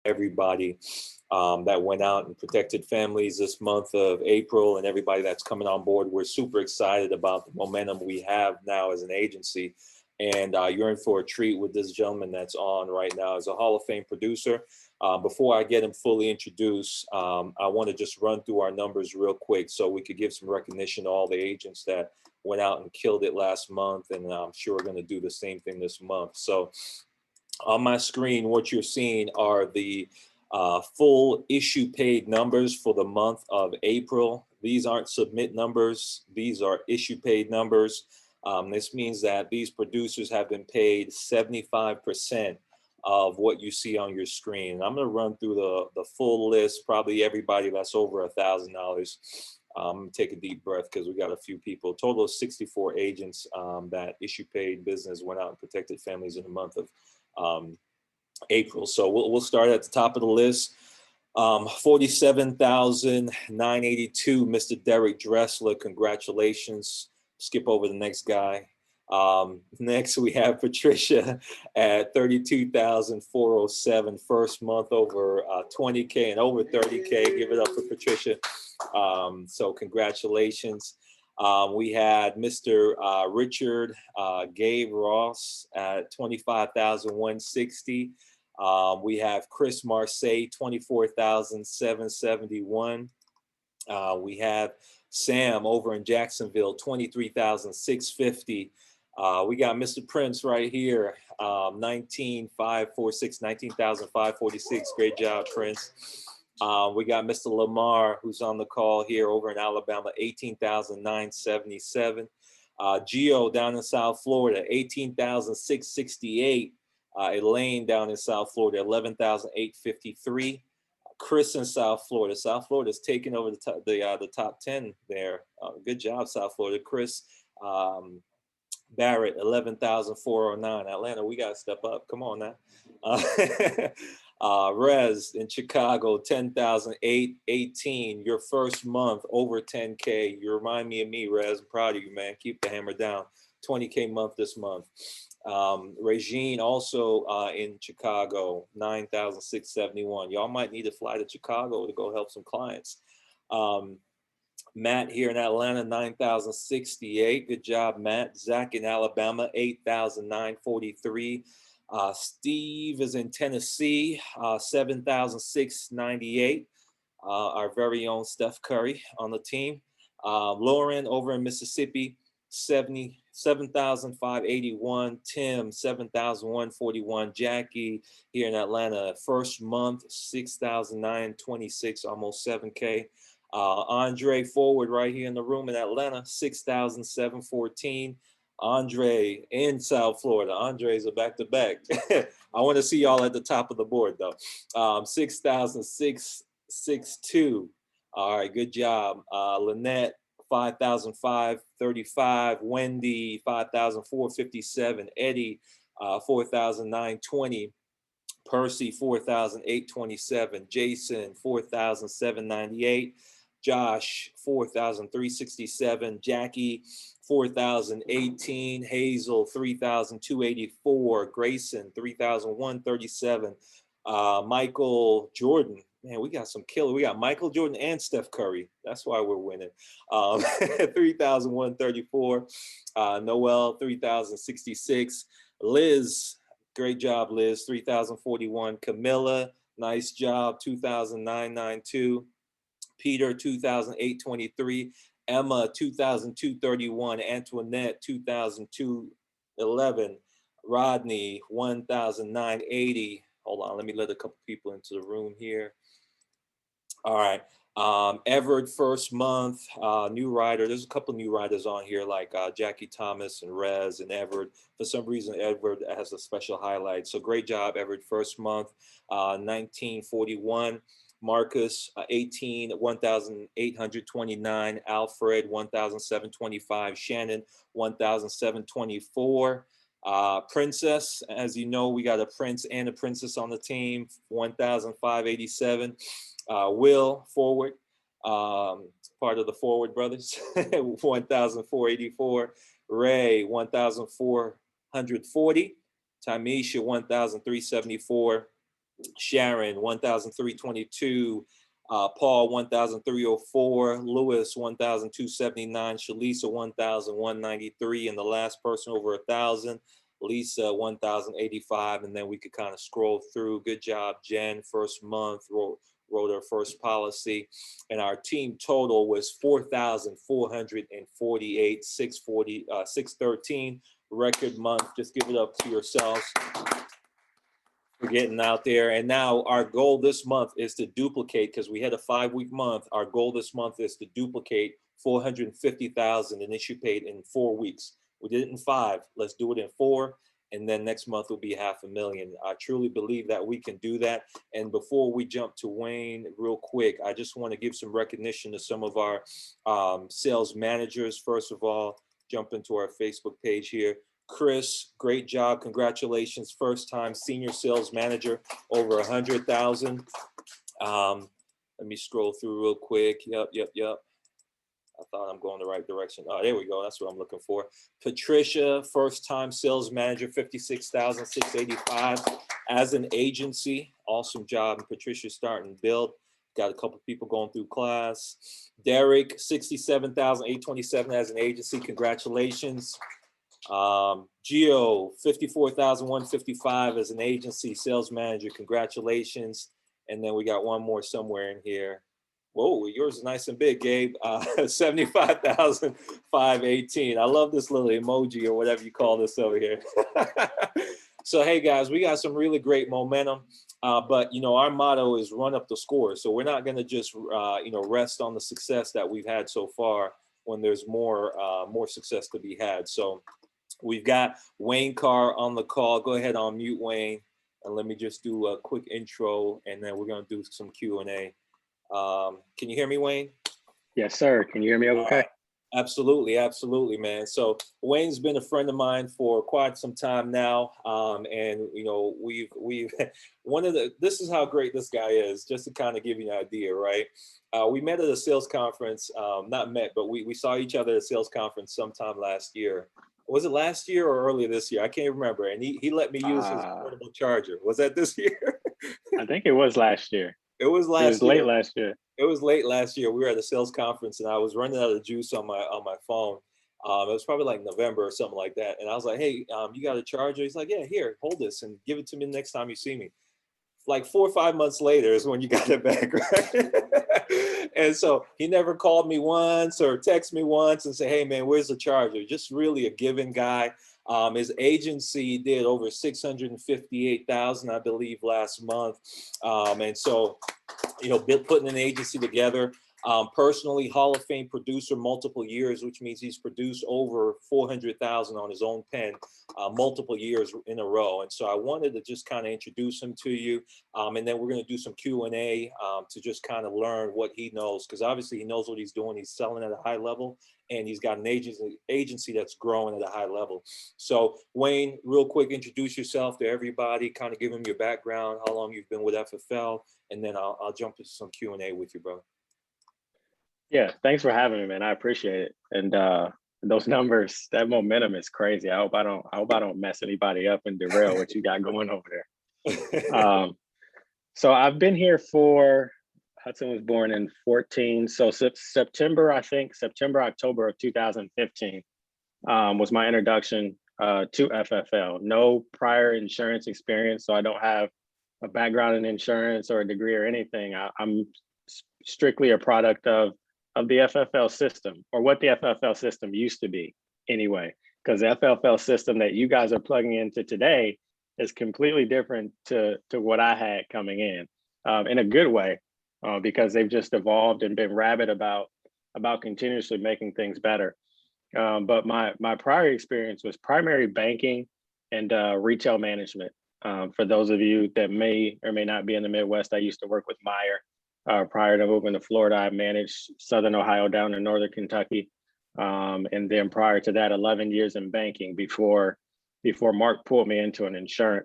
everybody that went out and protected families this month of April and everybody that's coming on board. We're super excited about the momentum we have now as an agency. And you're in for a treat with this gentleman that's on right now as a Hall of Fame producer. Before I get him fully introduced, I want to just run through our numbers real quick so we could give some recognition to all the agents that went out and killed it last month. And I'm sure we're going to do the same thing this month. So on my screen, what you're seeing are the full issue paid numbers for the month of April. These aren't submit numbers. These are issue paid numbers. This means that these producers have been paid 75% of what you see on your screen. I'm going to run through the full list, probably everybody that's over $1,000. Take a deep breath because we got a few people. Total of 64 agents that issue paid business went out and protected families in the month of April. So we'll start at the top of the list. 47,982, Mr. Derek Dressler, congratulations. Skip over the next guy. Next we have Patricia at 32,407, first month over 20K and over 30K. Give it up for Patricia. So congratulations. We had Mr. Richard Gabe Ross at 25,160. We have Chris Marseille, 24,771. We have Sam over in Jacksonville, 23,650. We got Mr. Prince right here, 19,546. Great job, Prince. We got Mr. Lamar, who's on the call here over in Alabama, 18,977. Gio down in South Florida, 18,668. Elaine down in South Florida, 11,853. Chris in South Florida. South Florida's taking over the top 10 there. Good job, South Florida. Chris Barrett, 11,409. Atlanta, we got to step up. Come on now. Rez in Chicago, 10,818. Your first month over 10K. You remind me of me, Rez. I'm proud of you, man. Keep the hammer down. 20K month this month. Regine also in Chicago, 9,671. Y'all might need to fly to Chicago to go help some clients. Matt here in Atlanta, 9,068. Good job, Matt. Zach in Alabama, 8,943. Steve is in Tennessee, 7,698. Our very own Steph Curry on the team. Lauren over in Mississippi, 7,581. Tim, 7,141. Jackie here in Atlanta, first month, 6,926, almost 7K. Andre Forward right here in the room in Atlanta, 6,714. Andre in South Florida. Andre's a back-to-back. I want to see y'all at the top of the board though. 6,662. All right, good job. Lynette, 5,535. Wendy, 5,457. Eddie, 4,920. Percy, 4,827. Jason, 4,798. Josh, 4,367. Jackie, 4,018. Hazel, 3,284. Grayson, 3,137. Michael Jordan. Man, we got some killer. We got Michael Jordan and Steph Curry. That's why we're winning. 3,134. Noel, 3,066. Liz, great job, Liz, 3,041. Camilla, nice job, 2,992. Peter, 2,823. Emma, 2,231. Antoinette, 2,211. Rodney, 1,980. Hold on, let me let a couple people into the room here. All right. Everett, first month, new rider. There's a couple new riders on here like Jackie Thomas and Rez and Everett. For some reason, Everett has a special highlight. So great job, Everett, first month, 1941. Marcus, 1,829. Alfred, 1,725. Shannon, 1,724. Princess, as you know, we got a prince and a princess on the team, 1,587. Will Forward, part of the Forward Brothers, 1,484. Ray, 1,440. Tamisha, 1,374. Sharon, 1,322. Paul, 1,304. Lewis, 1,279. Shalisa, 1,193. And the last person over 1,000. Lisa, 1,085. And then we could kind of scroll through. Good job, Jen. First month, wrote our first policy. And our team total was 4,448, 613. Record month. Just give it up to yourselves for getting out there. And now our goal this month is to duplicate, because we had a 5-week month. Our goal this month is to duplicate 450,000 in issue paid in 4 weeks. We did it in 5. Let's do it in 4. And then next month will be 500,000. I truly believe that we can do that. And before we jump to Wayne real quick, I just want to give some recognition to some of our sales managers. First of all, jump into our Facebook page here. Chris, great job. Congratulations. First time senior sales manager, over 100,000. Let me scroll through real quick. Yep. I thought I'm going the right direction. Oh, there we go. That's what I'm looking for. Patricia, first time sales manager, 56,685 as an agency. Awesome job. And Patricia's starting to build. Got a couple people going through class. Derek, 67,827 as an agency. Congratulations. Gio, 54,155 as an agency sales manager. Congratulations. And then we got one more somewhere in here. Whoa, yours is nice and big, Gabe. 75,518. I love this little emoji or whatever you call this over here. So, hey, guys, we got some really great momentum. But, our motto is run up the score. So we're not going to just, rest on the success that we've had so far when there's more success to be had. So we've got Wayne Carr on the call. Go ahead, unmute Wayne. And let me just do a quick intro, and then we're going to do some Q&A. Can you hear me, Wayne? Yes, sir. Can you hear me okay? Absolutely, man. So Wayne's been a friend of mine for quite some time now. And we've this is how great this guy is, just to kind of give you an idea, right? We met at a sales conference, not met, but we saw each other at a sales conference sometime last year. Was it last year or earlier this year? I can't remember. And he let me use his portable charger. Was that this year? I think it was last year. It was late last year. It was late last year. We were at a sales conference, and I was running out of juice on my phone. It was probably like November or something like that. And I was like, "Hey, you got a charger?" He's like, "Yeah, here, hold this and give it to me next time you see me." Like 4 or 5 months later is when you got it back, right? And so he never called me once or texted me once and say, "Hey, man, where's the charger?" Just really a giving guy. His agency did over 658,000, I believe, last month. And so, putting an agency together. Personally, Hall of Fame producer, multiple years, which means he's produced over 400,000 on his own pen, multiple years in a row. And so I wanted to just kind of introduce him to you. And then we're going to do some Q&A to just kind of learn what he knows, because obviously he knows what he's doing. He's selling at a high level, and he's got an agency that's growing at a high level. So Wayne, real quick, introduce yourself to everybody, kind of give them your background, how long you've been with FFL, and then I'll jump into some Q&A with you, bro. Yeah, thanks for having me, man. I appreciate it. And those numbers, that momentum is crazy. I hope I don't mess anybody up and derail what you got going over there. So I've been here for, Hudson was born in 14. So September, October of 2015 was my introduction to FFL. No prior insurance experience, so I don't have a background in insurance or a degree or anything. I'm strictly a product of the FFL system, or what the FFL system used to be anyway, because the FFL system that you guys are plugging into today is completely different to what I had coming in a good way, because they've just evolved and been rabid about continuously making things better. But my prior experience was primary banking and retail management. For those of you that may or may not be in the Midwest, I used to work with Meyer. Prior to moving to Florida, I managed Southern Ohio down in Northern Kentucky. And then prior to that, 11 years in banking before Mark pulled me into insurance.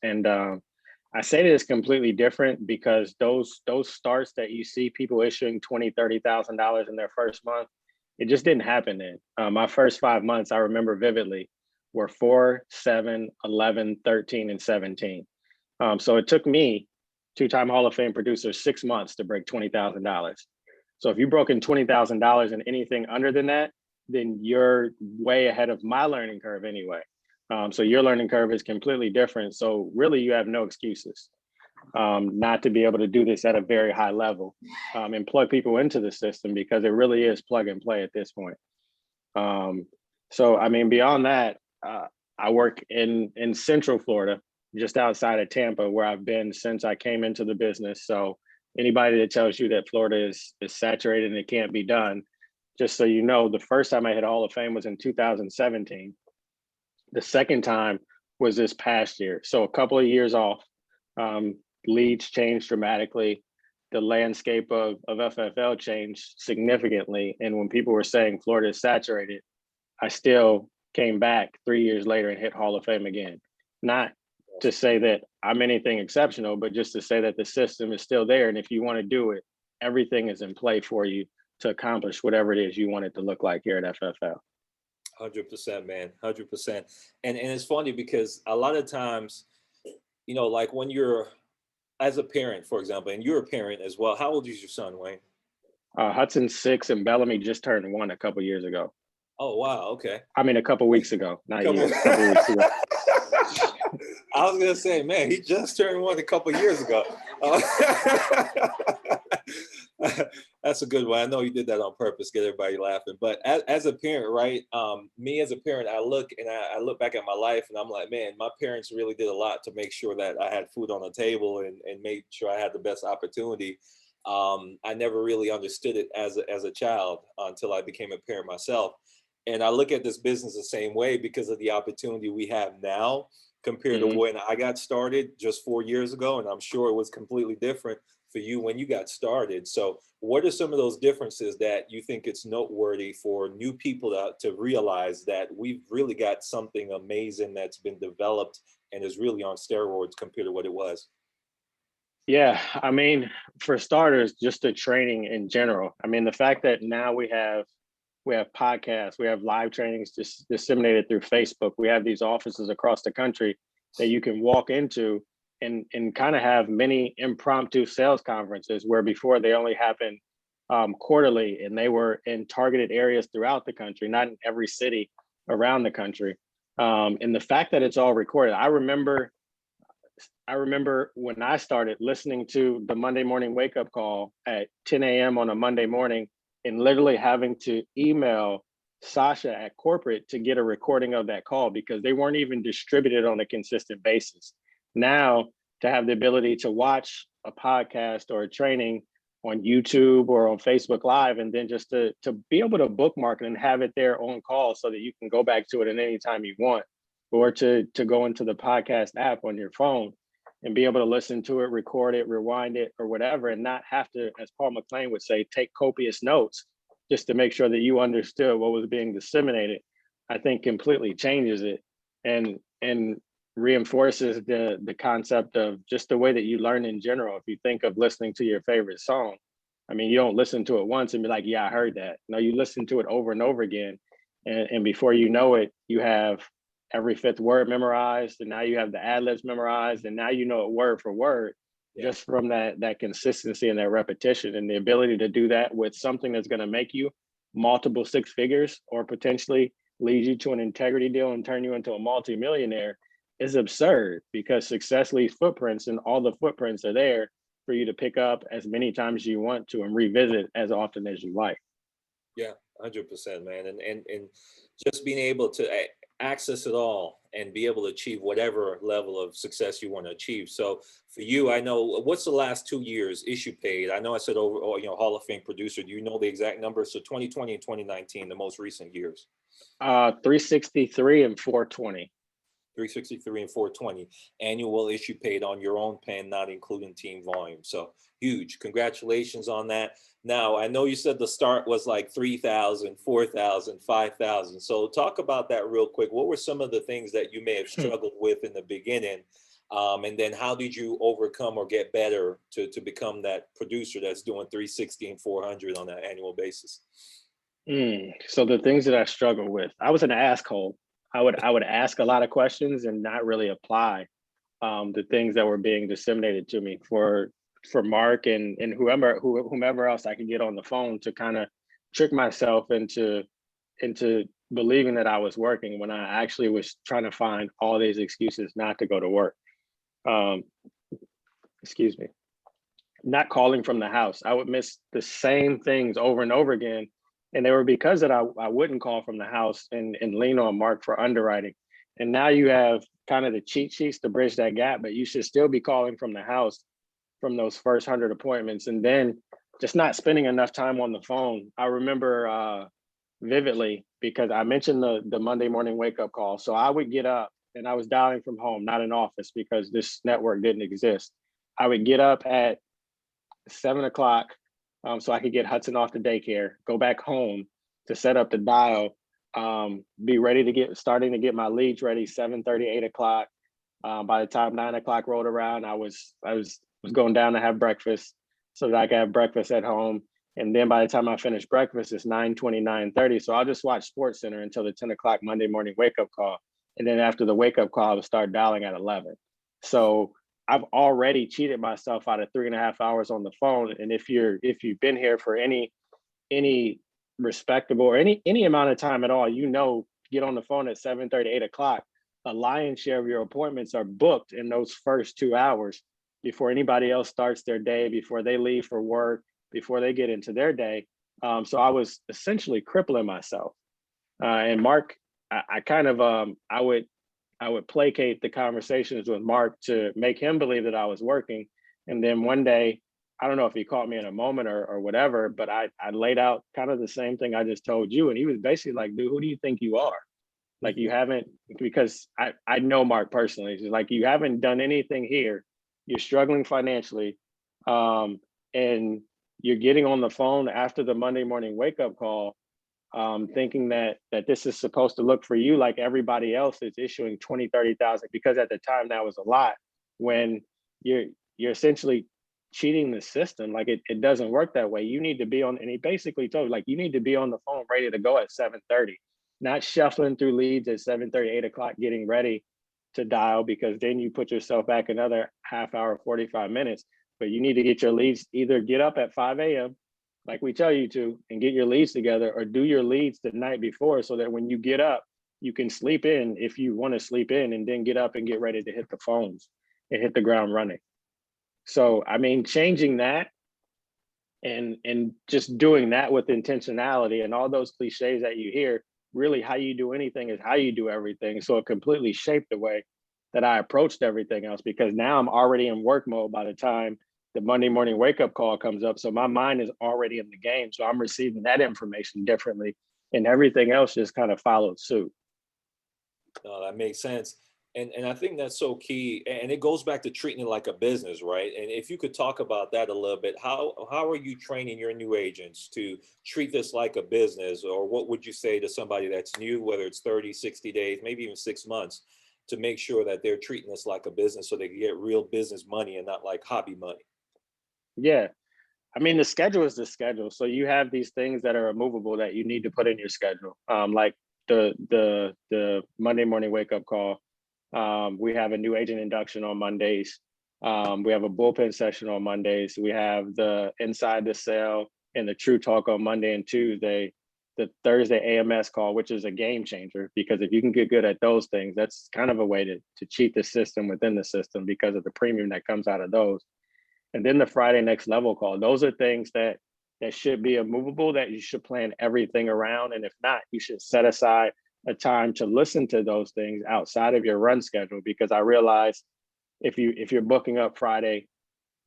And I say that it's completely different because those starts that you see people issuing $20,000, $30,000 in their first month, it just didn't happen then. My first 5 months, I remember vividly, were 4, 7, 11, 13, and 17. So it took me, two-time Hall of Fame producer, 6 months to break $20,000. So if you've broken $20,000 in anything under than that, then you're way ahead of my learning curve anyway. So your learning curve is completely different. So really you have no excuses not to be able to do this at a very high level and plug people into the system, because it really is plug and play at this point. So, I mean, beyond that, I work in Central Florida, just outside of Tampa, where I've been since I came into the business. So anybody that tells you that Florida is saturated and it can't be done, just so you know, the first time I hit Hall of Fame was in 2017. The second time was this past year. So a couple of years off. Leads changed dramatically. The landscape of FFL changed significantly. And when people were saying Florida is saturated, I still came back 3 years later and hit Hall of Fame again. Not to say that I'm anything exceptional, but just to say that the system is still there. And if you want to do it, everything is in play for you to accomplish whatever it is you want it to look like here at FFL. 100%, man, 100%. And it's funny because a lot of times, you know, like when you're, as a parent, for example, and you're a parent as well, how old is your son, Wayne? Hudson's 6 and Bellamy just turned 1 a couple years ago. Oh, wow. Okay. I mean, a couple weeks ago, not years, a couple weeks ago. I was going to say, man, he just turned 1 a couple years ago. That's a good one. I know you did that on purpose, get everybody laughing. But as a parent, right? Me as a parent, I look back at my life and I'm like, man, my parents really did a lot to make sure that I had food on the table and made sure I had the best opportunity. I never really understood it as a child until I became a parent myself. And I look at this business the same way because of the opportunity we have now compared to when I got started just 4 years ago. And I'm sure it was completely different for you when you got started. So what are some of those differences that you think it's noteworthy for new people to realize that we've really got something amazing that's been developed and is really on steroids compared to what it was? Yeah, I mean, for starters, just the training in general. I mean, the fact that now we have podcasts, we have live trainings disseminated through Facebook. We have these offices across the country that you can walk into and kind of have many impromptu sales conferences, where before they only happened quarterly, and they were in targeted areas throughout the country, not in every city around the country. And the fact that it's all recorded. I remember when I started listening to the Monday morning wake up call at 10 a.m. on a Monday morning, and literally having to email Sasha at corporate to get a recording of that call because they weren't even distributed on a consistent basis. Now, to have the ability to watch a podcast or a training on YouTube or on Facebook Live, and then just to be able to bookmark it and have it there on call so that you can go back to it at any time you want, or to go into the podcast app on your phone and be able to listen to it, record it, rewind it, or whatever, and not have to, as Paul McLean would say, take copious notes just to make sure that you understood what was being disseminated, I think completely changes it and reinforces the concept of just the way that you learn in general. If you think of listening to your favorite song, I mean, you don't listen to it once and be like, yeah, I heard that. No, you listen to it over and over again. And before you know it, you have every fifth word memorized, and now you have the ad-libs memorized, and now you know it word for word, just from that consistency and that repetition, and the ability to do that with something that's going to make you multiple six figures or potentially lead you to an integrity deal and turn you into a multimillionaire is absurd, because success leaves footprints, and all the footprints are there for you to pick up as many times as you want to and revisit as often as you like. Yeah, 100%, man. And just being able to access it all and be able to achieve whatever level of success you want to achieve. So for you, I know, what's the last 2 years issue paid? I know I said over, Hall of Fame producer. Do you know the exact number? So 2020 and 2019, the most recent years. 363 and 420. 363 and 420 annual issue paid on your own pen, not including team volume. So huge. Congratulations on that. Now, I know you said the start was like 3,000, 4,000, 5,000. So talk about that real quick. What were some of the things that you may have struggled with in the beginning? And then how did you overcome or get better to become that producer that's doing 360 and 400 on an annual basis? So the things that I struggled with, I was an asshole I would ask a lot of questions and not really apply the things that were being disseminated to me for Mark and whomever else I could get on the phone to kind of trick myself into believing that I was working when I actually was trying to find all these excuses not to go to work. Excuse me. Not calling from the house. I would miss the same things over and over again. And they were because that I wouldn't call from the house and lean on Mark for underwriting. And now you have kind of the cheat sheets to bridge that gap, but you should still be calling from the house from those first 100 appointments and then just not spending enough time on the phone. I remember vividly because I mentioned the Monday morning wake up call. So I would get up and I was dialing from home, not an office because this network didn't exist. I would get up at 7 o'clock so I could get Hudson off to daycare, go back home to set up the dial, be ready to starting to get my leads ready, 7:30, 8 o'clock. By the time 9 o'clock rolled around, I was going down to have breakfast so that I could have breakfast at home. And then by the time I finished breakfast, it's 9:20, 9:30. So I'll just watch Sports Center until the 10 o'clock Monday morning wake up call. And then after the wake up call, I would start dialing at 11. So I've already cheated myself out of 3.5 hours on the phone. And if you've been here for any respectable or any amount of time at all, get on the phone at 7:30, 8 o'clock. A lion's share of your appointments are booked in those first 2 hours before anybody else starts their day, before they leave for work, before they get into their day. So I was essentially crippling myself. And Mark, I would placate the conversations with Mark to make him believe that I was working. And then one day, I don't know if he caught me in a moment or whatever, but I laid out kind of the same thing I just told you. And he was basically like, dude, who do you think you are? Like you haven't, because I know Mark personally. He's like, you haven't done anything here. You're struggling financially. And you're getting on the phone after the Monday morning wake up call, thinking that this is supposed to look for you like everybody else is issuing 20, 30,000, because at the time that was a lot, when you're essentially cheating the system. Like it doesn't work that way. You need to be on, and he basically told you, like, you need to be on the phone ready to go at 7:30, not shuffling through leads at 7:30, 8 o'clock, getting ready to dial, because then you put yourself back another half hour, 45 minutes. But you need to get your leads, either get up at 5 a.m. like we tell you to, and get your leads together, or do your leads the night before so that when you get up, you can sleep in if you want to sleep in, and then get up and get ready to hit the phones and hit the ground running. So, I mean, changing that and just doing that with intentionality and all those cliches that you hear, really how you do anything is how you do everything. So it completely shaped the way that I approached everything else, because now I'm already in work mode by the time the Monday morning wake up call comes up. So my mind is already in the game. So I'm receiving that information differently, and everything else just kind of followed suit. That makes sense. And I think that's so key. And it goes back to treating it like a business, right? And if you could talk about that a little bit, how are you training your new agents to treat this like a business? Or what would you say to somebody that's new, whether it's 30, 60 days, maybe even 6 months, to make sure that they're treating this like a business so they can get real business money and not like hobby money? Yeah. I mean, the schedule is the schedule. So you have these things that are immovable that you need to put in your schedule. Like the Monday morning wake up call. We have a new agent induction on Mondays. We have a bullpen session on Mondays. We have the Inside the Sale and the True Talk on Monday and Tuesday. The Thursday AMS call, which is a game changer, because if you can get good at those things, that's kind of a way to cheat the system within the system because of the premium that comes out of those. And then the Friday next level call. Those are things that should be immovable, that you should plan everything around. And if not, you should set aside a time to listen to those things outside of your run schedule, because I realize if you're booking up Friday,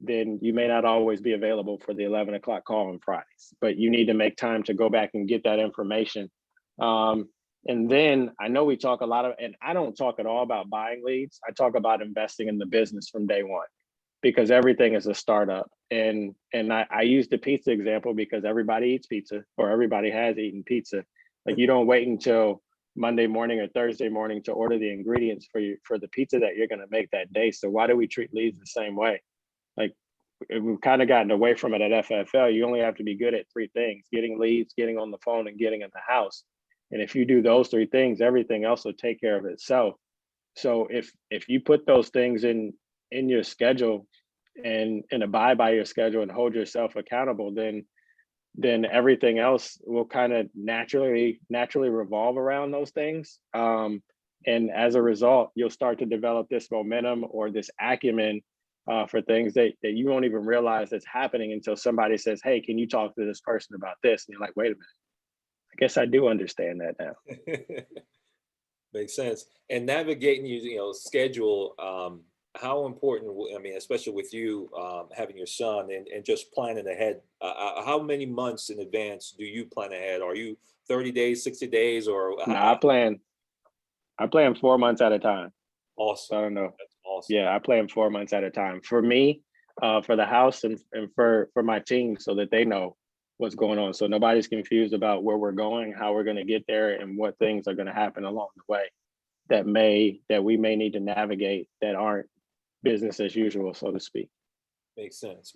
then you may not always be available for the 11 o'clock call on Fridays, but you need to make time to go back and get that information. And then I know we talk a lot of, and I don't talk at all about buying leads. I talk about investing in the business from day one, because everything is a startup. And I use the pizza example because everybody eats pizza, or everybody has eaten pizza. Like, you don't wait until Monday morning or Thursday morning to order the ingredients for the pizza that you're going to make that day. So why do we treat leads the same way? Like, we've kind of gotten away from it at FFL. You only have to be good at 3 things: getting leads, getting on the phone, and getting in the house. And if you do those three things, everything else will take care of itself. So if you put those things in your schedule and abide by your schedule and hold yourself accountable, then everything else will kind of naturally revolve around those things. And as a result, you'll start to develop this momentum or this acumen for things that you won't even realize that's happening until somebody says, hey, can you talk to this person about this? And you're like, wait a minute, I guess I do understand that now. Makes sense. And navigating, schedule, how important, I mean, especially with you having your son and just planning ahead, how many months in advance do you plan ahead? Are you 30 days, 60 days, or No, I plan 4 months at a time. awesome. I don't know. That's awesome. Yeah, I plan 4 months at a time. For me, for the house and for my team, so that they know what's going on. So nobody's confused about where we're going, how we're going to get there, and what things are going to happen along the way that we may need to navigate that aren't business as usual, so to speak. Makes sense,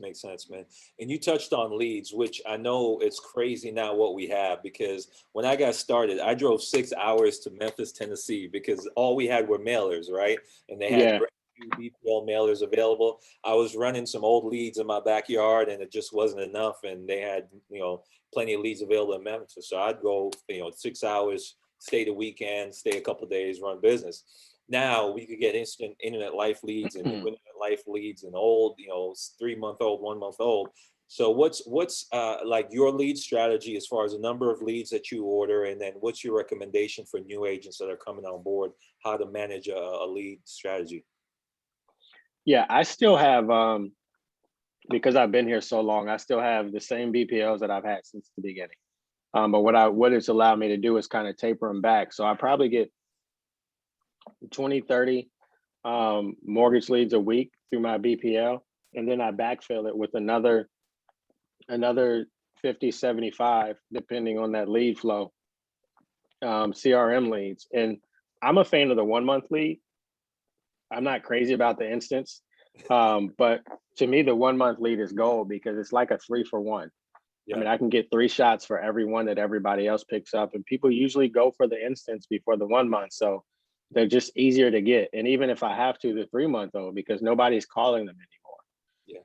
man. And you touched on leads, which I know it's crazy now what we have, because when I got started, I drove 6 hours to Memphis, Tennessee, because all we had were mailers, right? And they had Yeah. brand new BPL mailers available. I was running some old leads in my backyard and it just wasn't enough. And they had, plenty of leads available in Memphis. So I'd go, 6 hours, stay the weekend, stay a couple of days, run business. Now we could get instant internet life leads and new internet life leads and old, 3-month-old, 1-month-old. So what's like your lead strategy as far as the number of leads that you order, and then what's your recommendation for new agents that are coming on board, how to manage a lead strategy? Yeah, I still have because I've been here so long, I still have the same BPLs that I've had since the beginning. But what it's allowed me to do is kind of taper them back. So I probably get 20, 30 mortgage leads a week through my BPL. And then I backfill it with another 50, 75, depending on that lead flow, CRM leads. And I'm a fan of the 1-month lead. I'm not crazy about the instance. But to me, the 1-month lead is gold because it's like a 3-for-1. Yeah. I mean, I can get 3 shots for every one that everybody else picks up. And people usually go for the instance before the 1 month. So they're just easier to get. And even if I have to, the 3-month-old, because nobody's calling them anymore. Yeah.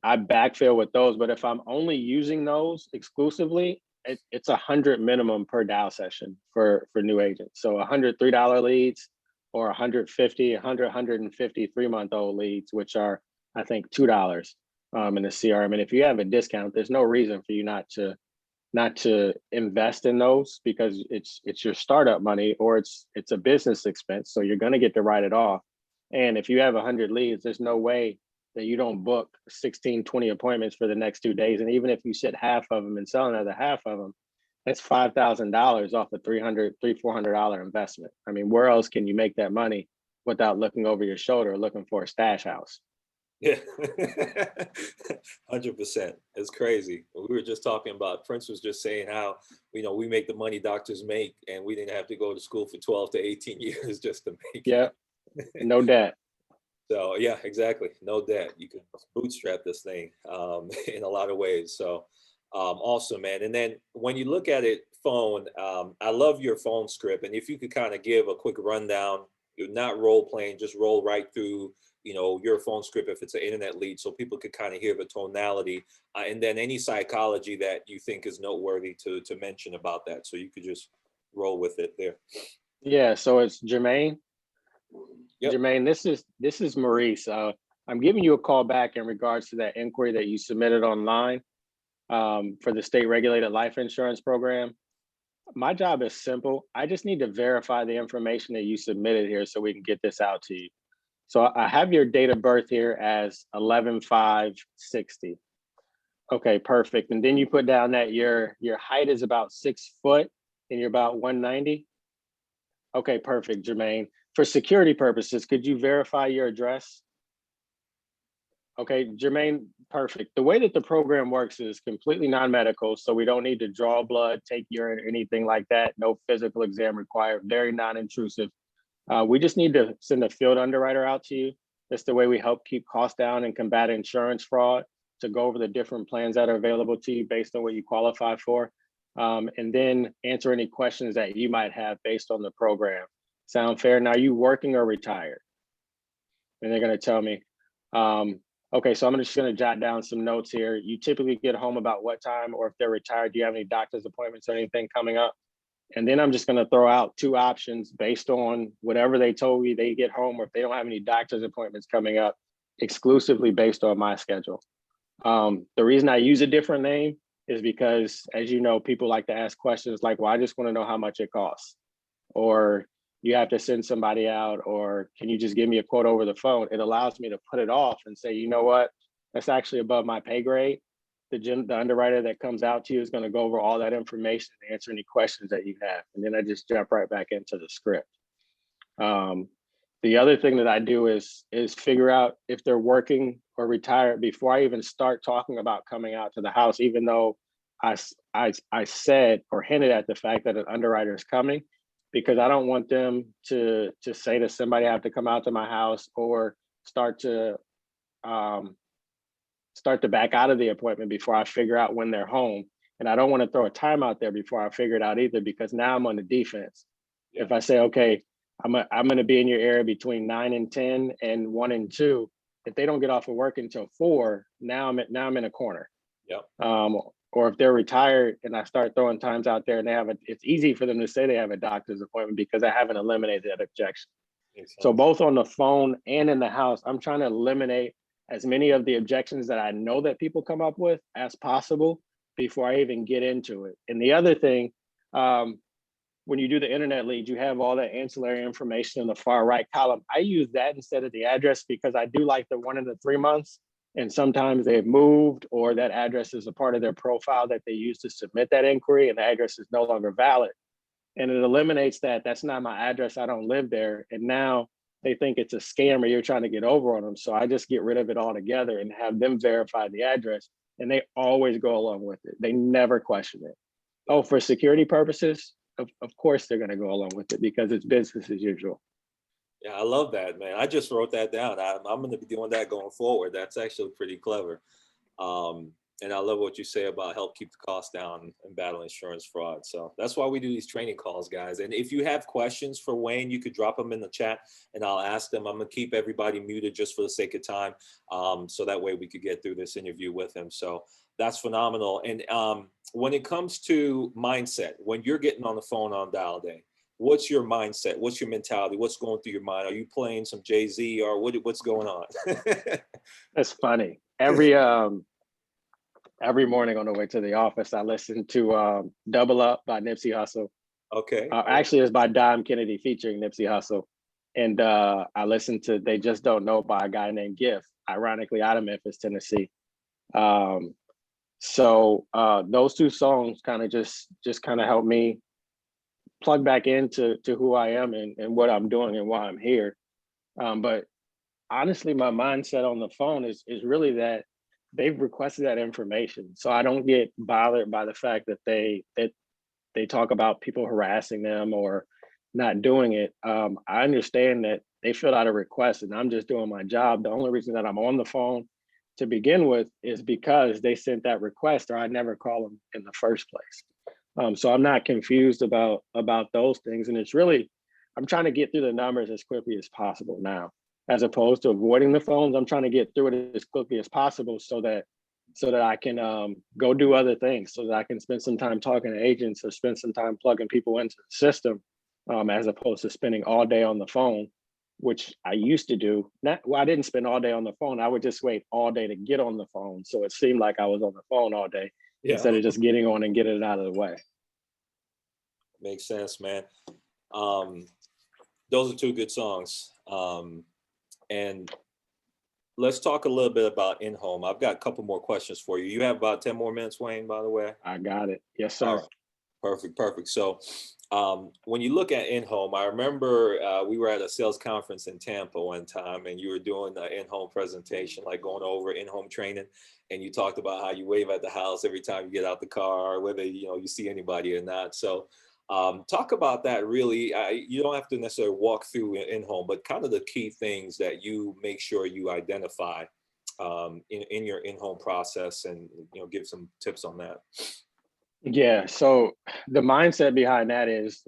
I backfill with those. But if I'm only using those exclusively, it's 100 minimum per dial session for new agents. So $103 leads or 150, 150 3-month-old leads, which are, I think, $2 in the CRM. And if you have a discount, there's no reason for you not to invest in those, because it's your startup money, or it's a business expense. So you're going to get to write it off. And if you have 100 leads, there's no way that you don't book 16, 20 appointments for the next 2 days. And even if you sit half of them and sell another half of them, that's $5,000 off a $400 investment. I mean, where else can you make that money without looking over your shoulder, looking for a stash house? Yeah, 100%. It's crazy. We were just talking about, Prince was just saying how, we make the money doctors make, and we didn't have to go to school for 12 to 18 years just to make yeah. it. No debt. So yeah, exactly. No debt. You can bootstrap this thing in a lot of ways. So awesome, man. And then when you look at it, phone, I love your phone script. And if you could kind of give a quick rundown, you're not role playing, just roll right through, your phone script if it's an internet lead, so people could kind of hear the tonality, and then any psychology that you think is noteworthy to mention about that. So you could just roll with it there. Yeah. So it's Jermaine. Yep. Jermaine, this is Maurice. I'm giving you a call back in regards to that inquiry that you submitted online for the state regulated life insurance program. My job is simple. I just need to verify the information that you submitted here so we can get this out to you. So I have your date of birth here as 11/5/60. Okay, perfect. And then you put down that your height is about 6 foot and you're about 190. Okay, perfect, Jermaine. For security purposes, could you verify your address? Okay, Jermaine, perfect. The way that the program works is completely non-medical, so we don't need to draw blood, take urine, or anything like that. No physical exam required, very non-intrusive. We just need to send a field underwriter out to you. That's the way we help keep costs down and combat insurance fraud, to go over the different plans that are available to you based on what you qualify for. and then answer any questions that you might have based on the program. Sound fair? Now, are you working or retired? And they're going to tell me, okay, so I'm just going to jot down some notes here. You typically get home about what time, or if they're retired, do you have any doctor's appointments or anything coming up? And then I'm just going to throw out two options based on whatever they told me they get home, or if they don't have any doctor's appointments coming up, exclusively based on my schedule. The reason I use a different name is because, as you know, people like to ask questions like, well, I just want to know how much it costs, or you have to send somebody out, or can you just give me a quote over the phone? It allows me to put it off and say, you know what, that's actually above my pay grade. The underwriter that comes out to you is going to go over all that information and answer any questions that you have. And then I just jump right back into the script. The other thing that I do is figure out if they're working or retired before I even start talking about coming out to the house, even though I said or hinted at the fact that an underwriter is coming, because I don't want them to say to somebody, I have to come out to my house, or start to back out of the appointment before I figure out when they're home. And I don't want to throw a time out there before I figure it out either, because now I'm on the defense. Yeah. If I say, okay, I'm going to be in your area between 9 and 10 and 1 and 2. If they don't get off of work until 4, now I'm in a corner. Yep. Or if they're retired and I start throwing times out there and it's easy for them to say they have a doctor's appointment because I haven't eliminated that objection. So both on the phone and in the house, I'm trying to eliminate as many of the objections that I know that people come up with as possible before I even get into it. And the other thing, when you do the internet lead, you have all that ancillary information in the far right column. I use that instead of the address because I do like the 1 and the 3 months. And sometimes they've moved, or that address is a part of their profile that they use to submit that inquiry, and the address is no longer valid. And it eliminates that. That's not my address. I don't live there. And now they think it's a scam or you're trying to get over on them. So I just get rid of it altogether and have them verify the address. And they always go along with it. They never question it. Oh, for security purposes, of course they're going to go along with it because it's business as usual. Yeah, I love that, man. I just wrote that down. I'm going to be doing that going forward. That's actually pretty clever. And I love what you say about help keep the costs down and battle insurance fraud. So that's why we do these training calls, guys. And if you have questions for Wayne, you could drop them in the chat and I'll ask them. I'm going to keep everybody muted just for the sake of time. So that way we could get through this interview with him. So that's phenomenal. And when it comes to mindset, when you're getting on the phone on dial day, what's your mindset? What's your mentality? What's going through your mind? Are you playing some Jay-Z or what's going on? That's funny. Every morning on the way to the office, I listen to Double Up by Nipsey Hussle. Okay. Actually, it's by Dom Kennedy featuring Nipsey Hussle. And I listen to They Just Don't Know by a guy named Gift, ironically out of Memphis, Tennessee. So those two songs kind of just kind of help me plug back into who I am and what I'm doing and why I'm here. But honestly, my mindset on the phone is really that they've requested that information. So I don't get bothered by the fact that they talk about people harassing them or not doing it. I understand that they filled out a request and I'm just doing my job. The only reason that I'm on the phone to begin with is because they sent that request or I never call them in the first place. So I'm not confused about those things. And it's really, I'm trying to get through the numbers as quickly as possible now. As opposed to avoiding the phones, I'm trying to get through it as quickly as possible so that I can go do other things, so that I can spend some time talking to agents or spend some time plugging people into the system, as opposed to spending all day on the phone, which I used to do. I didn't spend all day on the phone. I would just wait all day to get on the phone. So it seemed like I was on the phone all day instead of just getting on and getting it out of the way. Makes sense, man. Those are two good songs. And let's talk a little bit about in-home. I've got a couple more questions for you. You have about 10 more minutes, Wayne, by the way? I got it. Yes, sir. Right. Perfect. So when you look at in-home, I remember we were at a sales conference in Tampa one time and you were doing an in-home presentation, like going over in-home training. And you talked about how you wave at the house every time you get out the car, whether you see anybody or not. So talk about that really. You don't have to necessarily walk through in-home, but kind of the key things that you make sure you identify in your in-home process and give some tips on that. Yeah, so the mindset behind that is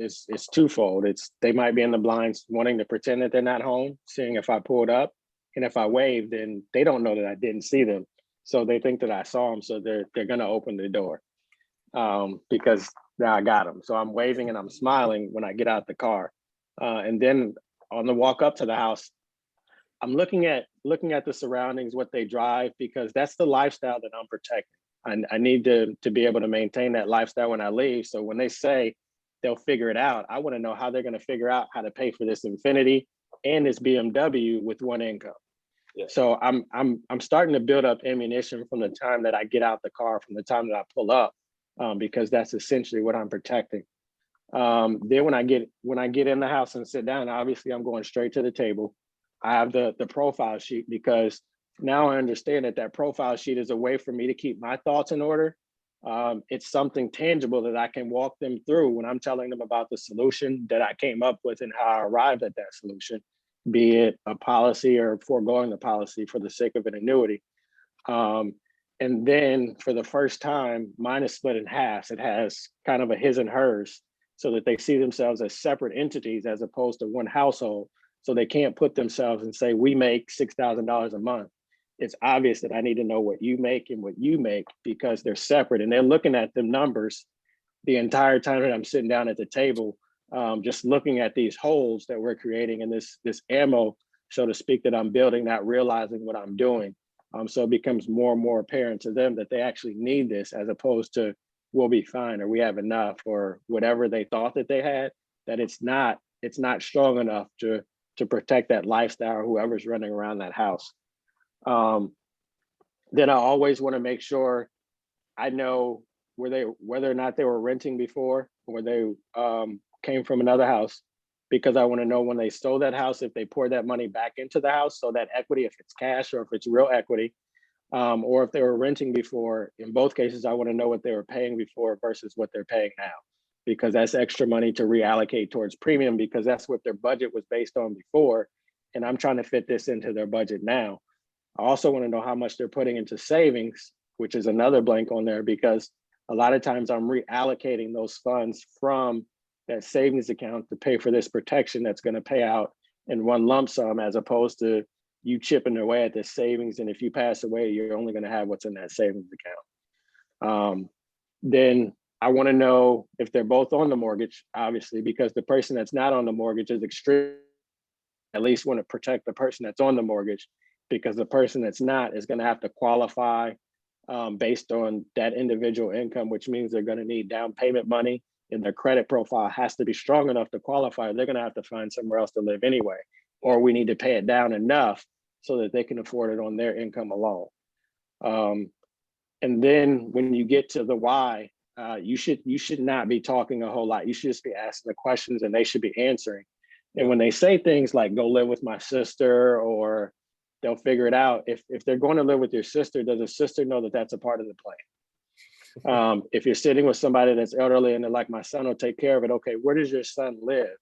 twofold. It's they might be in the blinds wanting to pretend that they're not home, seeing if I pulled up, and if I waved, then they don't know that I didn't see them, so they think that I saw them, so they're gonna open the door because now I got them. So I'm waving and I'm smiling when I get out the car, and then on the walk up to the house, I'm looking at the surroundings, what they drive, because that's the lifestyle that I'm protecting. I need to be able to maintain that lifestyle when I leave. So when they say they'll figure it out, I want to know how they're going to figure out how to pay for this Infinity and this BMW with one income. Yeah. So I'm starting to build up ammunition from the time that I get out the car, from the time that I pull up, because that's essentially what I'm protecting. Then when I get in the house and sit down, obviously I'm going straight to the table. I have the profile sheet because now I understand that that profile sheet is a way for me to keep my thoughts in order. It's something tangible that I can walk them through when I'm telling them about the solution that I came up with and how I arrived at that solution, be it a policy or foregoing the policy for the sake of an annuity. Um, and then for the first time, mine is split in half. It has kind of a his and hers so that they see themselves as separate entities as opposed to one household. So they can't put themselves and say, we make $6,000 a month. It's obvious that I need to know what you make and what you make because they're separate and they're looking at them numbers the entire time that I'm sitting down at the table, just looking at these holes that we're creating and this ammo, so to speak, that I'm building, not realizing what I'm doing. So it becomes more and more apparent to them that they actually need this as opposed to we'll be fine or we have enough or whatever they thought that they had, that it's not strong enough to protect that lifestyle or whoever's running around that house. Um, then I always want to make sure I know whether or not they were renting before or they came from another house, because I want to know when they sold that house, if they poured that money back into the house, so that equity, if it's cash or if it's real equity, or if they were renting before. In both cases, I want to know what they were paying before versus what they're paying now, because that's extra money to reallocate towards premium because that's what their budget was based on before. And I'm trying to fit this into their budget now. I also want to know how much they're putting into savings, which is another blank on there because a lot of times I'm reallocating those funds from that savings account to pay for this protection that's going to pay out in one lump sum, as opposed to you chipping away at this savings. And if you pass away, you're only going to have what's in that savings account. Then I want to know if they're both on the mortgage, obviously, because the person that's not on the mortgage is extreme. At least want to protect the person that's on the mortgage, because the person that's not is going to have to qualify based on that individual income, which means they're going to need down payment money and their credit profile has to be strong enough to qualify. They're going to have to find somewhere else to live anyway, or we need to pay it down enough so that they can afford it on their income alone. And then when you get to the why, you should not be talking a whole lot. You should just be asking the questions and they should be answering. And when they say things like go live with my sister or they'll figure it out, if they're going to live with your sister, does the sister know that that's a part of the plan? If you're sitting with somebody that's elderly and they're like, my son will take care of it. Okay, where does your son live?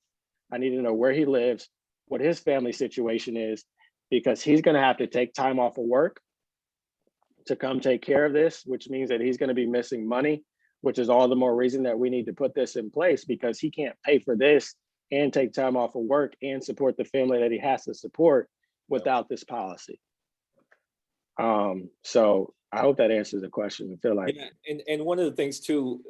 I need to know where he lives, what his family situation is, because he's going to have to take time off of work to come take care of this, which means that he's going to be missing money, which is all the more reason that we need to put this in place, because he can't pay for this and take time off of work and support the family that he has to support without this policy. So I hope that answers the question. I feel like, yeah, and one of the things too,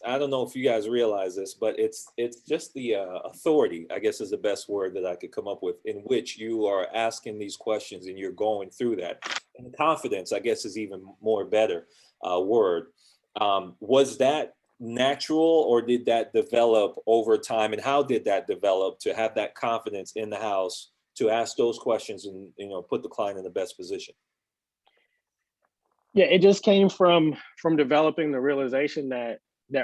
I don't know if you guys realize this, but it's just the authority, I guess is the best word that I could come up with, in which you are asking these questions and you're going through that. And confidence, I guess, is even more better word. Was that natural or did that develop over time? And how did that develop to have that confidence in the house to ask those questions and put the client in the best position? yeah, it just came from developing the realization that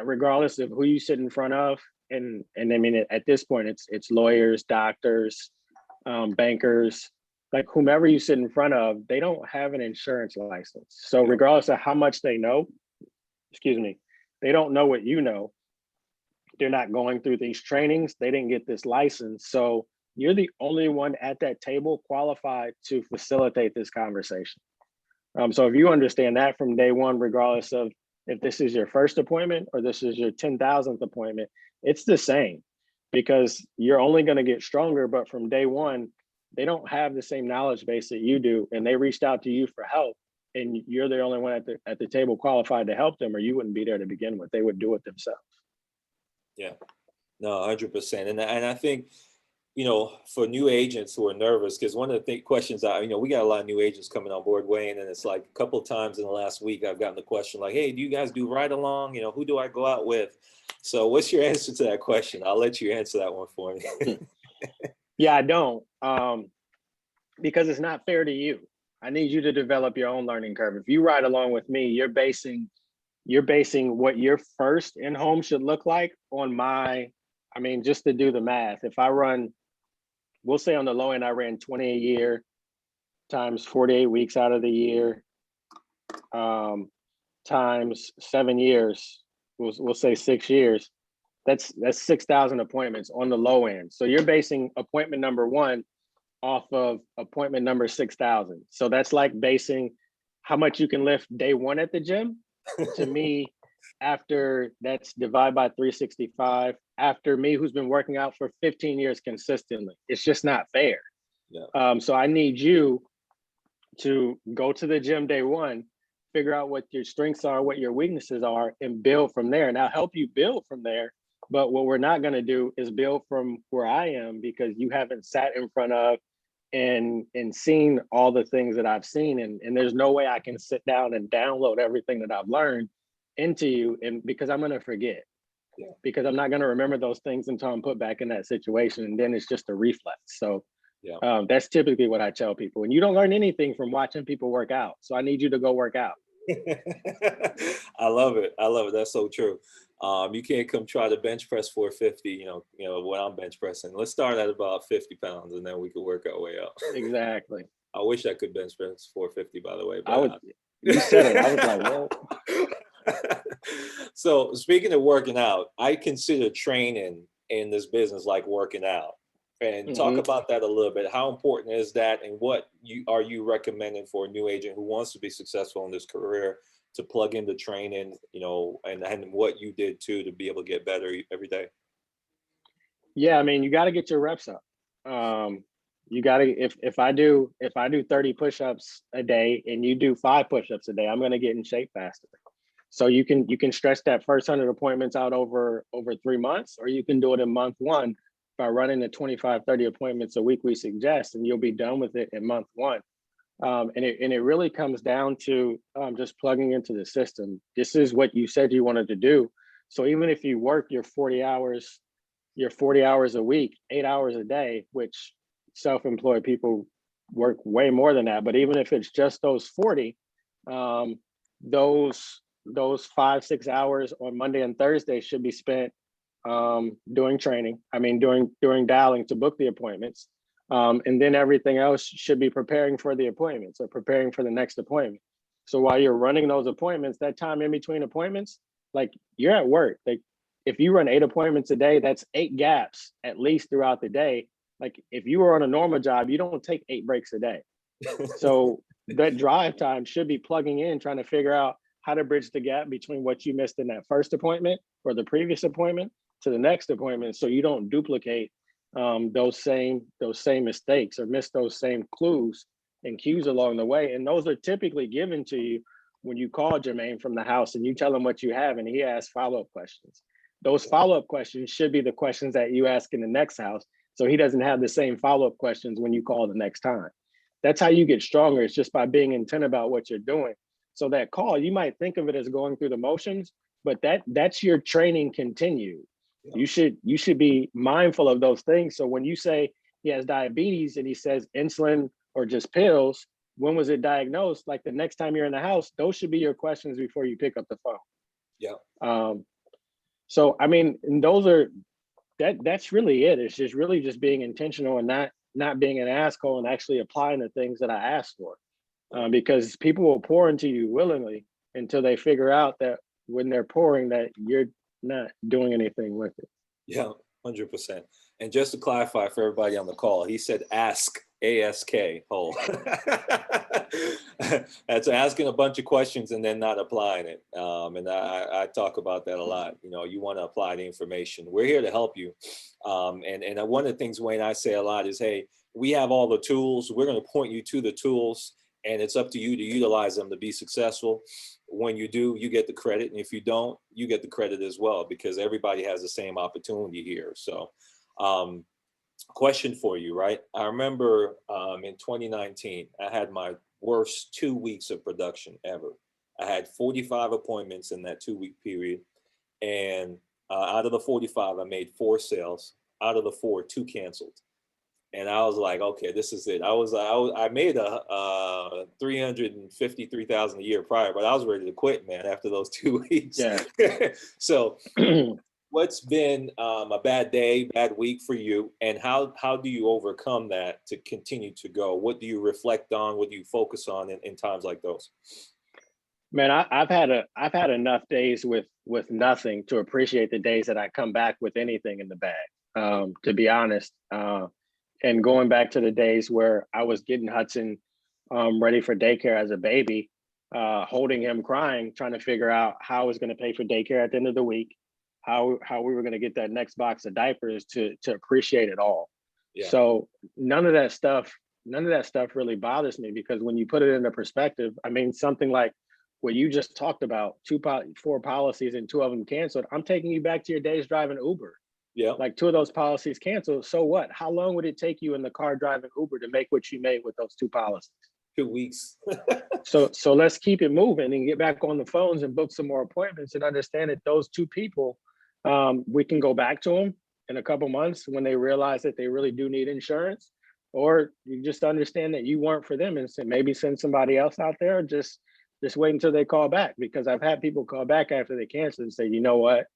regardless of who you sit in front of, and I mean at this point it's lawyers, doctors, bankers, like whomever you sit in front of, they don't have an insurance license. So regardless of how much they know, excuse me, they don't know what you know. They're not going through these trainings. They didn't get this license. So you're the only one at that table qualified to facilitate this conversation. So if you understand that from day one, regardless of if this is your first appointment or this is your 10,000th appointment, it's the same, because you're only going to get stronger. But from day one, they don't have the same knowledge base that you do, and they reached out to you for help, and you're the only one at the table qualified to help them, or you wouldn't be there to begin with. They would do it themselves. Yeah, no, 100%. And I think, for new agents who are nervous, because one of the questions we got a lot of new agents coming on board, Wayne, and it's like a couple of times in the last week, I've gotten the question like, hey, do you guys do ride along? Who do I go out with? So what's your answer to that question? I'll let you answer that one for me. Yeah, I don't, because it's not fair to you. I need you to develop your own learning curve. If you ride along with me, you're basing what your first in-home should look like on just to do the math. If I run, we'll say on the low end, I ran 20 a year times 48 weeks out of the year, times 7 years, we'll say 6 years. That's 6,000 appointments on the low end. So you're basing appointment number 1 off of appointment number 6,000. So that's like basing how much you can lift day 1 at the gym. To me, after that's divided by 365, after me, who's been working out for 15 years consistently, it's just not fair. Yeah. So I need you to go to the gym day 1, figure out what your strengths are, what your weaknesses are, and build from there. And I'll help you build from there. But what we're not going to do is build from where I am, because you haven't sat in front of and seen all the things that I've seen. And there's no way I can sit down and download everything that I've learned into you, and because I'm going to forget. Yeah. Because I'm not going to remember those things until I'm put back in that situation. And then it's just a reflex. So yeah. That's typically what I tell people. And you don't learn anything from watching people work out. So I need you to go work out. I love it. That's so true. You can't come try to bench press 450, when I'm bench pressing. Let's start at about 50 pounds and then we can work our way up. Exactly. I wish I could bench press 450, by the way. But you said it. I was like, whoa. So speaking of working out, I consider training in this business like working out. And talk about that a little bit. How important is that, and what are you recommending for a new agent who wants to be successful in this career to plug into training, and what you did too to be able to get better every day? Yeah, you got to get your reps up. You got to, if I do 30 push-ups a day and you do 5 push-ups a day, I'm going to get in shape faster. So you can stretch that first 100 appointments out over 3 months, or you can do it in month 1 by running the 25, 30 appointments a week we suggest, and you'll be done with it in month 1. And it really comes down to just plugging into the system. This is what you said you wanted to do. So even if you work your 40 hours a week, 8 hours a day, which self-employed people work way more than that. But even if it's just those 40, those 5-6 hours on Monday and Thursday should be spent doing training. Doing dialing to book the appointments. And then everything else should be preparing for the appointments or preparing for the next appointment. So while you're running those appointments, that time in between appointments, like you're at work. Like if you run 8 appointments a day, that's 8 gaps at least throughout the day. Like if you were on a normal job, you don't take 8 breaks a day. So that drive time should be plugging in, trying to figure out how to bridge the gap between what you missed in that first appointment or the previous appointment to the next appointment, so you don't duplicate those same mistakes or miss those same clues and cues along the way. And those are typically given to you when you call Jermaine from the house and you tell him what you have and he asks follow-up questions. Those follow-up questions should be the questions that you ask in the next house, so he doesn't have the same follow-up questions when you call the next time. That's how you get stronger. It's just by being intent about what you're doing. So that call, you might think of it as going through the motions, but that's your training continued. You should be mindful of those things. So when you say he has diabetes and he says insulin or just pills, when was it diagnosed? Like the next time you're in the house, those should be your questions before you pick up the phone. Yeah. So and that's really it. It's just really just being intentional and not being an asshole and actually applying the things that I asked for. Because people will pour into you willingly until they figure out that when they're pouring that you're not doing anything with it. Yeah, 100%. And just to clarify for everybody on the call, he said ask, A-S-K, whole. That's asking a bunch of questions and then not applying it. And I talk about that a lot. You know, you want to apply the information. We're here to help you. And one of the things, Wayne, I say a lot is, hey, we have all the tools. We're going to point you to the tools, and it's up to you to utilize them to be successful. When you do, you get the credit. And if you don't, you get the credit as well, because everybody has the same opportunity here. So, question for you, right? I remember in 2019, I had my worst 2 weeks of production ever. I had 45 appointments in that 2 week period. And out of the 45, I made 4 sales. Out of the 4, 2 canceled. And I was like, okay, this is it. I made a 353,000 a year prior, but I was ready to quit, man, after those 2 weeks. Yeah. So what's been a bad day, bad week for you, and how do you overcome that to continue to go? What do you reflect on? What do you focus on in times like those? Man, I've had enough days with nothing to appreciate the days that I come back with anything in the bag. To be honest, and going back to the days where I was getting Hudson ready for daycare as a baby, holding him crying, trying to figure out how I was going to pay for daycare at the end of the week, how we were going to get that next box of diapers, to appreciate it all. Yeah. So none of that stuff really bothers me, because when you put it into perspective, I mean, something like what you just talked about, 4 policies and 2 of them canceled. I'm taking you back to your days driving Uber. Yeah. Like 2 of those policies canceled. So what? How long would it take you in the car driving Uber to make what you made with those 2 policies? 2 weeks. So let's keep it moving and get back on the phones and book some more appointments, and understand that those 2 people, we can go back to them in a couple months when they realize that they really do need insurance, or you just understand that you weren't for them and maybe send somebody else out there. Just wait until they call back, because I've had people call back after they canceled and say, you know what,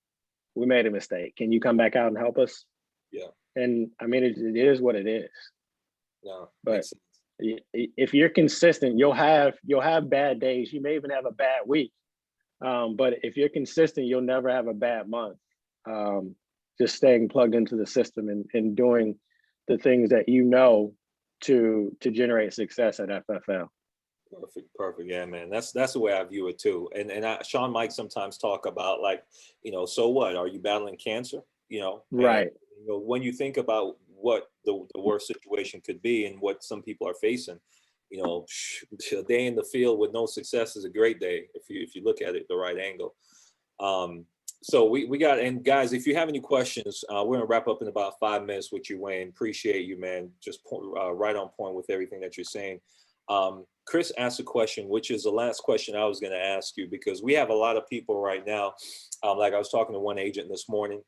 we made a mistake. Can you come back out and help us? Yeah. And I mean, it is what it is. No, but if you're consistent, you'll have bad days. You may even have a bad week. But if you're consistent, you'll never have a bad month. Just staying plugged into the system and doing the things that you know to generate success at FFL. Perfect. Yeah, man. That's the way I view it too. And Sean Mike sometimes talk about, like, you know, so what? Are you battling cancer? You know, right. And, you know, when you think about what the worst situation could be and what some people are facing, you know, a day in the field with no success is a great day if you look at it the right angle. So we got, and guys, if you have any questions, we're gonna wrap up in about 5 minutes with you, Wayne. Appreciate you, man. Just right on point with everything that you're saying. Chris asked a question, which is the last question I was going to ask you, because we have a lot of people right now. Like I was talking to one agent this morning.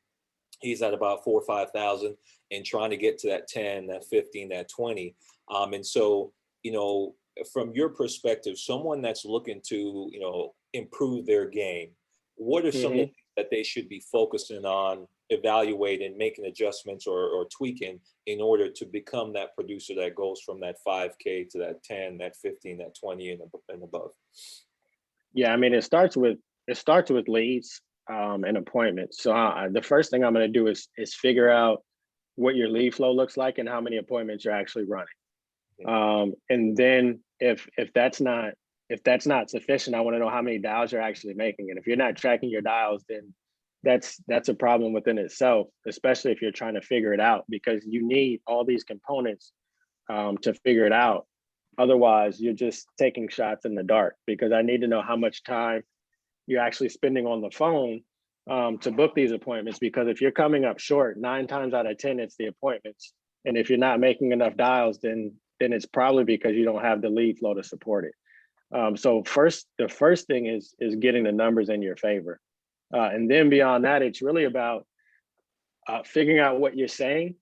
He's at about 4,000 or 5,000 and trying to get to that 10, that 15, that 20. And so, you know, from your perspective, someone that's looking to, you know, improve their game, what are some of the things that they should be focusing on, evaluating, making adjustments or tweaking in order to become that producer that goes from that 5K to that 10, that 15, that 20 and above? Yeah, I mean, it starts with leads and appointments. So the first thing I'm going to do is figure out what your lead flow looks like and how many appointments you're actually running. And then if that's not sufficient, I want to know how many dials you're actually making. And if you're not tracking your dials, then that's a problem within itself, especially if you're trying to figure it out, because you need all these components to figure it out. Otherwise, you're just taking shots in the dark, because I need to know how much time you're actually spending on the phone to book these appointments. Because if you're coming up short, 9 times out of 10, it's the appointments. And if you're not making enough dials, then it's probably because you don't have the lead flow to support it. So the first thing is getting the numbers in your favor. And then beyond that, it's really about figuring out what you're saying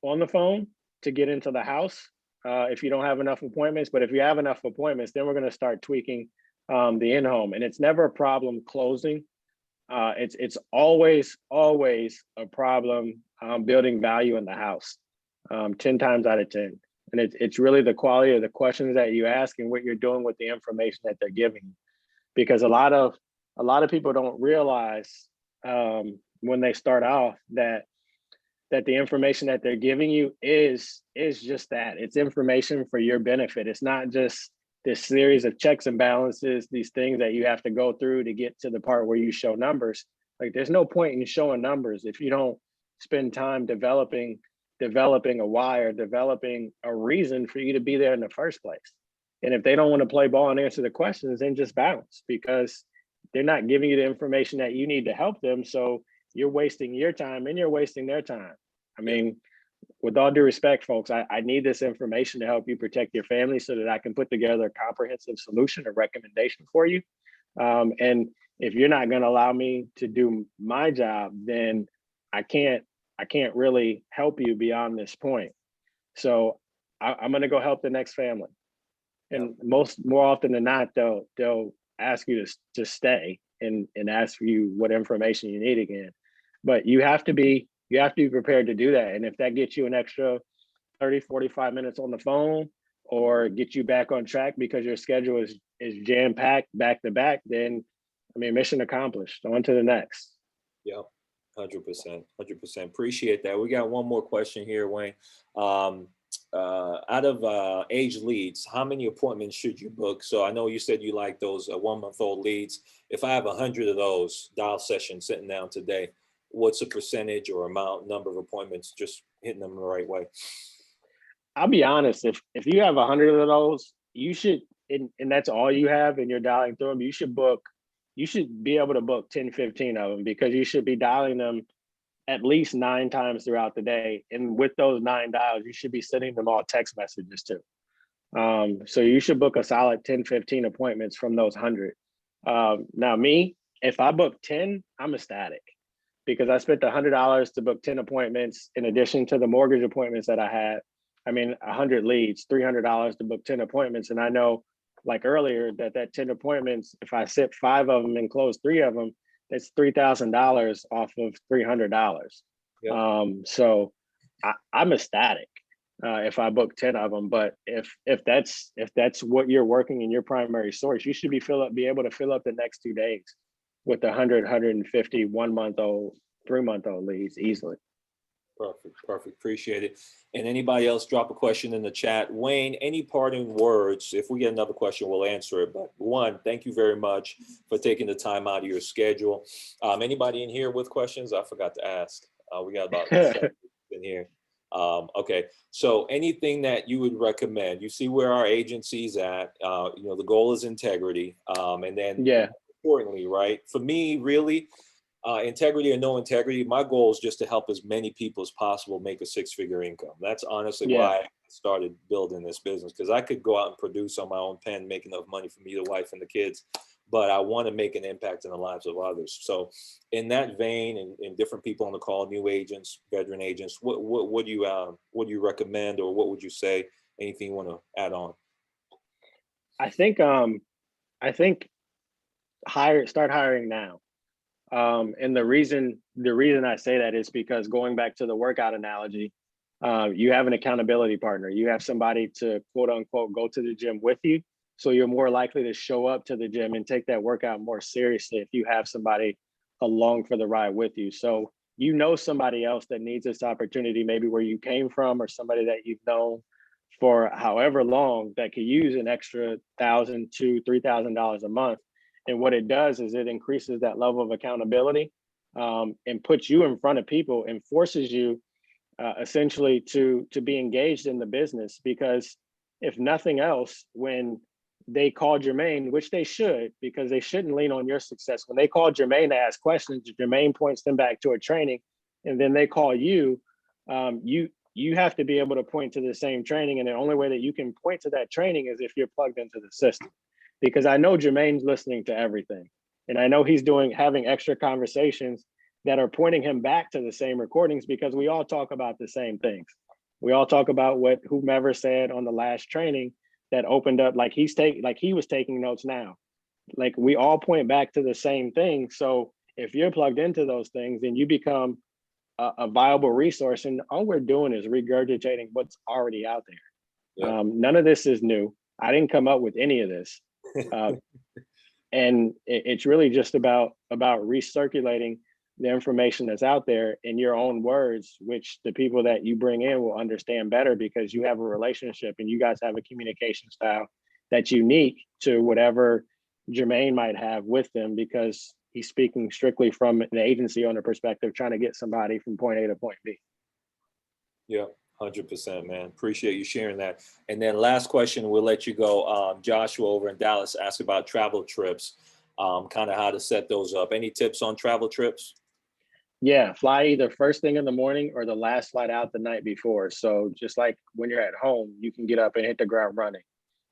on the phone to get into the house if you don't have enough appointments. But if you have enough appointments, then we're going to start tweaking the in-home. And it's never a problem closing. It's always a problem building value in the house, 10 times out of 10. And it's really the quality of the questions that you ask and what you're doing with the information that they're giving you. Because a lot of people don't realize when they start off that that the information that they're giving you is just that. It's information for your benefit. It's not just this series of checks and balances, these things that you have to go through to get to the part where you show numbers. Like, there's no point in showing numbers if you don't spend time developing a why, or developing a reason for you to be there in the first place. And if they don't want to play ball and answer the questions, then just bounce, because they're not giving you the information that you need to help them. So you're wasting your time and you're wasting their time. I mean, with all due respect, folks, I need this information to help you protect your family so that I can put together a comprehensive solution, a recommendation for you. And if you're not going to allow me to do my job, then I can't really help you beyond this point. So I'm going to go help the next family. And more often than not, they'll ask you to stay and ask you what information you need again. But you have to be prepared to do that. And if that gets you an extra 30, 45 minutes on the phone, or get you back on track because your schedule is jam-packed back to back, then I mean, mission accomplished. On to the next. Yeah, 100%. Appreciate that. We got one more question here, Wayne. Out of age leads, how many appointments should you book? So I know you said you like those 1-month-old leads. If I have 100 of those dial sessions sitting down today, what's a percentage or number of appointments, just hitting them the right way? I'll be honest, if you have 100 of those, you should, and that's all you have and you're dialing through them, you should be able to book 10, 15 of them, because you should be dialing them at least 9 times throughout the day. And with those 9 dials, you should be sending them all text messages too. So you should book a solid 10, 15 appointments from those 100. Now me, if I book 10, I'm ecstatic, because I spent $100 to book 10 appointments in addition to the mortgage appointments that I had. I mean, 100 leads, $300 to book 10 appointments. And I know, like earlier, that 10 appointments, if I sit 5 of them and close 3 of them, that's $3,000 off of $300. Yep. So I'm ecstatic if I book 10 of them. But if that's what you're working in your primary source, you should be able to fill up the next 2 days with 100, 150 1-month-old, 3-month-old leads easily. Perfect. Appreciate it. And anybody else, drop a question in the chat. Wayne, any parting words? If we get another question, we'll answer it. But one, thank you very much for taking the time out of your schedule. Anybody in here with questions? I forgot to ask. We got about 7 in here. Okay. So anything that you would recommend? You see where our agency's at. The goal is integrity. And then importantly, right? For me, really, integrity or no integrity, my goal is just to help as many people as possible make a 6-figure income. That's honestly why I started building this business, because I could go out and produce on my own pen, make enough money for me, the wife, and the kids, but I want to make an impact in the lives of others. So in that vein, and different people on the call, new agents, veteran agents, what do you recommend, or what would you say? Anything you want to add on? I think start hiring now. And the reason I say that is because, going back to the workout analogy, you have an accountability partner. You have somebody to, quote unquote, go to the gym with you. So you're more likely to show up to the gym and take that workout more seriously if you have somebody along for the ride with you. So somebody else that needs this opportunity, maybe where you came from, or somebody that you've known for however long, that could use an extra $1,000 to $3,000 a month. And what it does is it increases that level of accountability, and puts you in front of people and forces you essentially to be engaged in the business. Because if nothing else, when they call Jermaine, which they should, because they shouldn't lean on your success. When they call Jermaine to ask questions, Jermaine points them back to a training, and then they call you. You have to be able to point to the same training. And the only way that you can point to that training is if you're plugged into the system. Because I know Jermaine's listening to everything. And I know he's having extra conversations that are pointing him back to the same recordings, because we all talk about the same things. We all talk about what whomever said on the last training that opened up, like he was taking notes now. Like, we all point back to the same thing. So if you're plugged into those things, then you become a viable resource. And all we're doing is regurgitating what's already out there. Yeah. None of this is new. I didn't come up with any of this. And it's really just about recirculating the information that's out there in your own words, which the people that you bring in will understand better because you have a relationship and you guys have a communication style that's unique to whatever Jermaine might have with them, because he's speaking strictly from an agency owner perspective, trying to get somebody from point A to point B. Yeah, 100%, man. Appreciate you sharing that. And then last question, we'll let you go. Joshua over in Dallas asked about travel trips, kind of how to set those up. Any tips on travel trips? Yeah, fly either first thing in the morning or the last flight out the night before. So just like when you're at home, you can get up and hit the ground running.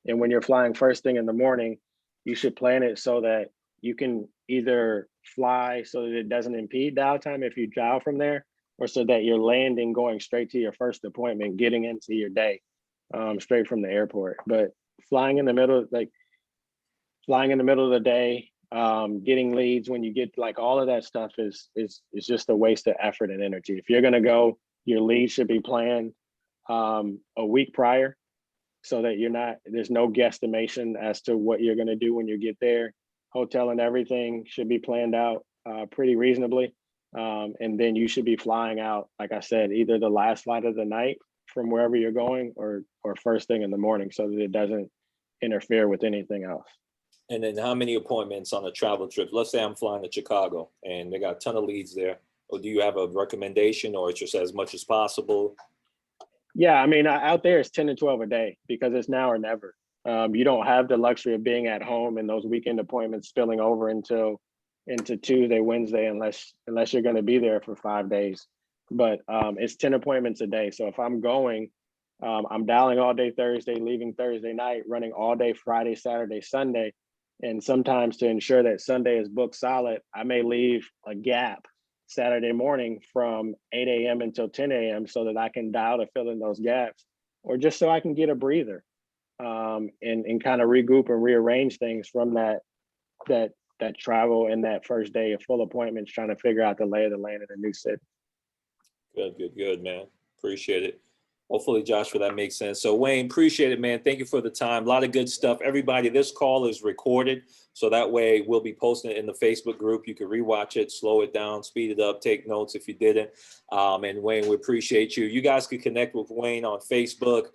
And when you're flying first thing in the morning, you should plan it so that you can either fly so that it doesn't impede downtime if you dial from there, or so that you're landing going straight to your first appointment, getting into your day straight from the airport. But flying in the middle, flying in the middle of the day, getting leads when you get, like, all of that stuff is just a waste of effort and energy. If you're gonna go, your leads should be planned a week prior, so that there's no guesstimation as to what you're gonna do when you get there. Hotel and everything should be planned out pretty reasonably. And then you should be flying out, like I said, either the last flight of the night from wherever you're going, or first thing in the morning, so that it doesn't interfere with anything else. And then how many appointments on a travel trip? Let's say I'm flying to Chicago and they got a ton of leads there. Or do you have a recommendation, or it's just as much as possible? Yeah, I mean, out there it's 10 to 12 a day because it's now or never. You don't have the luxury of being at home and those weekend appointments spilling over into Tuesday, Wednesday, unless you're going to be there for 5 days. But it's 10 appointments a day. So if I'm going, I'm dialing all day Thursday, leaving Thursday night, running all day Friday, Saturday, Sunday. And sometimes, to ensure that Sunday is booked solid, I may leave a gap Saturday morning from 8 a.m. until 10 a.m. so that I can dial to fill in those gaps, or just so I can get a breather and kind of regroup and rearrange things from that travel and that first day of full appointments, trying to figure out the lay of the land in a new city. Good, man. Appreciate it. Hopefully, Joshua, that makes sense. So Wayne, appreciate it, man. Thank you for the time. A lot of good stuff. Everybody, this call is recorded, so that way we'll be posting it in the Facebook group. You can rewatch it, slow it down, speed it up, take notes if you didn't. And Wayne, we appreciate you. You guys can connect with Wayne on Facebook.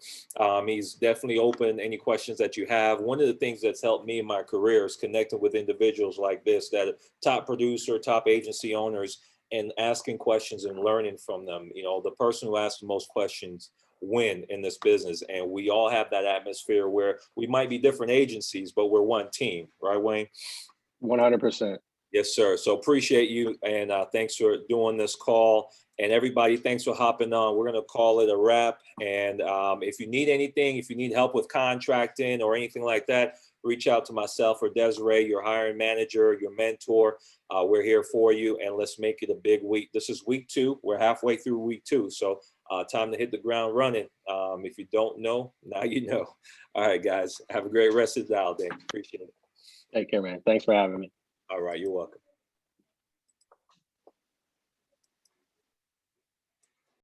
He's definitely open any questions that you have. One of the things that's helped me in my career is connecting with individuals like this, that are top producer, top agency owners, and asking questions and learning from them. You know, the person who asks the most questions win in this business. And we all have that atmosphere where we might be different agencies, but we're one team, right, Wayne? 100%. Yes, sir. So appreciate you. And thanks for doing this call. And everybody, thanks for hopping on. We're going to call it a wrap. And if you need anything, if you need help with contracting or anything like that, reach out to myself or Desiree, your hiring manager, your mentor. We're here for you, and let's make it a big week. This is week 2. We're halfway through week 2. So time to hit the ground running. If you don't know, now you know. All right, guys. Have a great rest of the day. Appreciate it. Take care, man. Thanks for having me. All right. You're welcome.